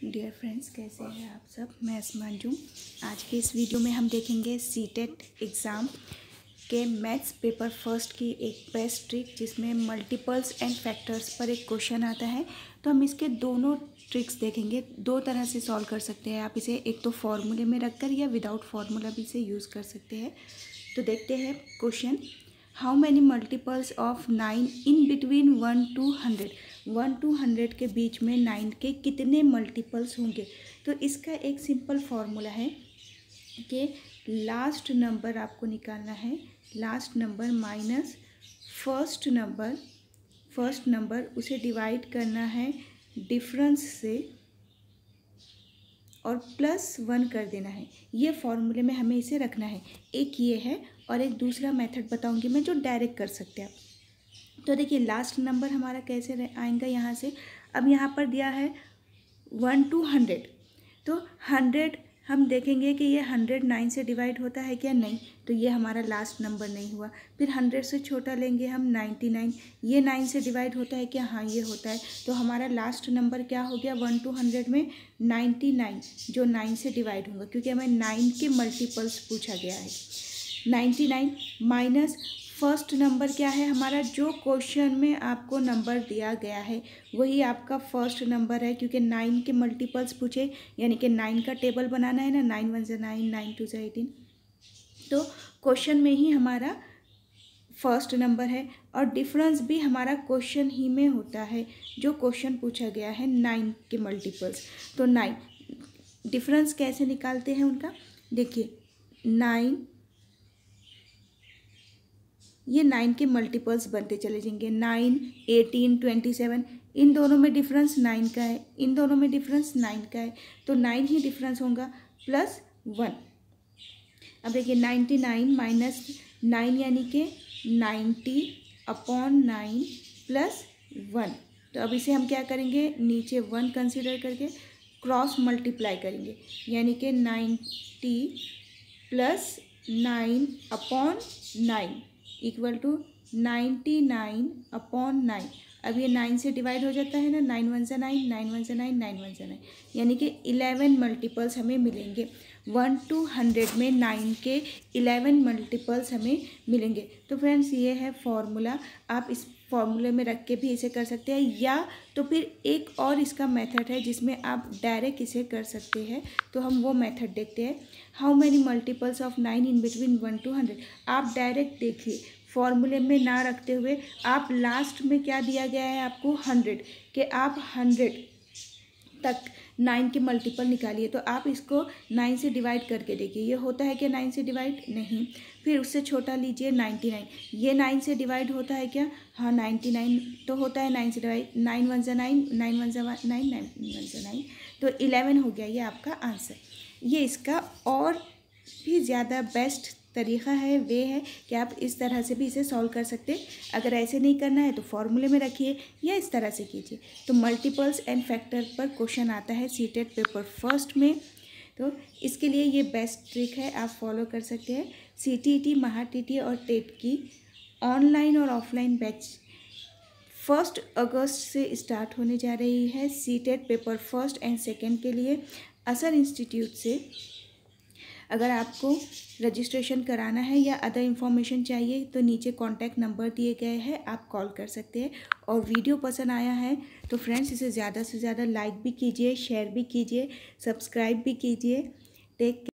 Dear friends, कैसे हैं आप सब। मैं अस्मांजू। आज के इस वीडियो में हम देखेंगे सीटेट एग्ज़ाम के मैथ्स पेपर फर्स्ट की एक बेस्ट ट्रिक, जिसमें मल्टीपल्स एंड फैक्टर्स पर एक क्वेश्चन आता है। तो हम इसके दोनों ट्रिक्स देखेंगे। दो तरह से सॉल्व कर सकते हैं आप इसे, एक तो फॉर्मूले में रखकर या विदाउट फार्मूला भी इसे यूज़ कर सकते हैं। तो देखते हैं question. How many multiples of 9 in between 1 to 100। 1 to 100 के बीच में 9 के कितने मल्टीपल्स होंगे। तो इसका एक सिंपल फार्मूला है कि लास्ट नंबर आपको निकालना है, last number minus first number उसे डिवाइड करना है डिफरेंस से और +1 कर देना है। ये फॉर्मूले में हमें इसे रखना है। एक ये है और एक दूसरा मेथड बताऊंगी मैं, जो डायरेक्ट कर सकते हैं आप। तो देखिए लास्ट नंबर हमारा कैसे आएगा यहाँ से। अब यहाँ पर दिया है 1 to 100, तो 100 हम देखेंगे कि ये 109 से डिवाइड होता है क्या, नहीं। तो ये हमारा लास्ट नंबर नहीं हुआ। फिर 100 से छोटा लेंगे हम 99, ये 9 से डिवाइड होता है क्या, हाँ ये होता है। तो हमारा लास्ट नंबर क्या हो गया 1 to 100 में 99, जो 9 से डिवाइड होगा, क्योंकि हमें 9 के मल्टीपल्स पूछा गया है। 99 माइनस फर्स्ट नंबर क्या है हमारा, जो क्वेश्चन में आपको नंबर दिया गया है वही आपका फर्स्ट नंबर है, क्योंकि 9 के मल्टीपल्स पूछे, यानी कि 9 का टेबल बनाना है ना। 9 1 से 9, 9 2 से 18। तो क्वेश्चन में ही हमारा फर्स्ट नंबर है और डिफरेंस भी हमारा क्वेश्चन ही में होता है, जो क्वेश्चन पूछा गया है 9 के मल्टीपल्स। तो 9 डिफरेंस कैसे निकालते हैं उनका, देखिए 9, ये 9 के मल्टीपल्स बनते चले जाएंगे। 9 18 27, इन दोनों में डिफरेंस 9 का है, इन दोनों में डिफरेंस 9 का है, तो 9 ही डिफरेंस होगा +1। अब देखिए 99 माइनस 9 यानी कि 90/9 +1। तो अब इसे हम क्या करेंगे, नीचे 1 कंसिडर करके क्रॉस मल्टीप्लाई करेंगे, यानी कि 90 + 9/9 इक्वल टू 99/9। अब ये 9 से डिवाइड हो जाता है ना, 9 1 से 9, 9 1 से 9, 9 1 से 9, यानी कि 11 मल्टीपल्स हमें मिलेंगे। 1 to 100 में 9 के 11 मल्टीपल्स हमें मिलेंगे। तो फ्रेंड्स ये है फॉर्मूला, आप इस फॉर्मूले में रख के भी इसे कर सकते हैं, या तो फिर एक और इसका मेथड है जिसमें आप डायरेक्ट इसे कर सकते हैं। तो हम वो मेथड देखते हैं। How many multiples of 9 in between 1 to 100। आप डायरेक्ट देखिए, फॉर्मूले में ना रखते हुए आप लास्ट में क्या दिया गया है आपको 100, कि आप 100 तक 9 के मल्टीपल निकालिए। तो आप इसको 9 से डिवाइड करके देखिए, ये होता है क्या 9 से डिवाइड, नहीं। फिर उससे छोटा लीजिए 99, ये 9 से डिवाइड होता है क्या, हाँ 99 तो होता है 9 से डिवाइड। 9 1 से 9, 9 1 से 9, 9 1 से 9, तो 11 हो गया ये आपका आंसर। ये इसका और भी ज़्यादा बेस्ट तरीक़ा है, वे है कि आप इस तरह से भी इसे सॉल्व कर सकते हैं। अगर ऐसे नहीं करना है तो फॉर्मूले में रखिए या इस तरह से कीजिए। तो मल्टीपल्स एंड फैक्टर पर क्वेश्चन आता है सीटेट पेपर फर्स्ट में, तो इसके लिए ये बेस्ट ट्रिक है, आप फॉलो कर सकते हैं। CTET, महा-TT और टेट की ऑनलाइन और ऑफलाइन बैच 1 अगस्त से स्टार्ट होने जा रही है। CTET paper first and second के लिए असर इंस्टीट्यूट से अगर आपको रजिस्ट्रेशन कराना है या अदर इन्फॉर्मेशन चाहिए तो नीचे कॉन्टैक्ट नंबर दिए गए हैं, आप कॉल कर सकते हैं। और वीडियो पसंद आया है तो फ्रेंड्स इसे ज़्यादा से ज़्यादा लाइक भी कीजिए, शेयर भी कीजिए, सब्सक्राइब भी कीजिए। टेक